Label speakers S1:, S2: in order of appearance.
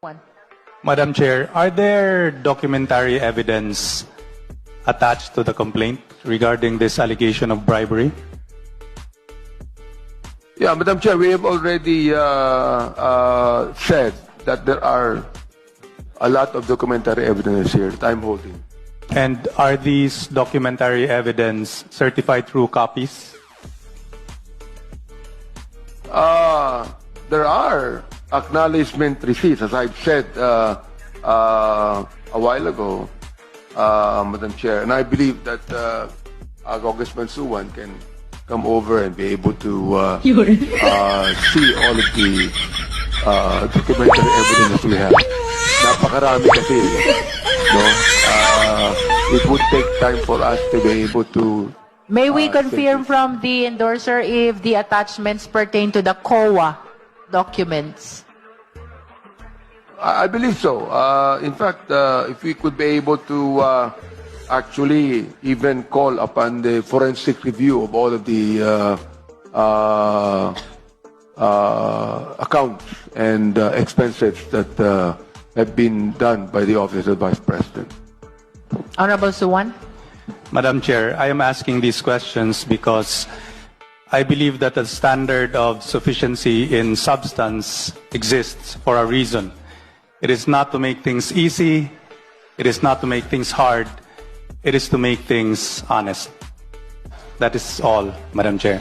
S1: One.
S2: Madam Chair, are there documentary evidence attached to the complaint regarding this allegation of bribery?
S3: Yeah, Madam Chair, we have already said that there are a lot of documentary evidence here that I'm holding.
S2: And are these documentary evidence certified through copies?
S3: There are acknowledgement receipts, as I've said a while ago, Madam Chair, and I believe that Congressman Suwan can come over and be able to see all of the documentary evidence we have. Napakarami kasi, no? It would take time for us to be able to.
S1: May we confirm from the endorser if the attachments pertain to the COA documents?
S3: I believe so. In fact, if we could be able to actually even call upon the forensic review of all of the accounts and expenses that have been done by the Office of Vice President.
S1: Honorable Suwan?
S2: Madam Chair, I am asking these questions because I believe that the standard of sufficiency in substance exists for a reason. It is not to make things easy. It is not to make things hard. It is to make things honest. That is all, Madam Chair.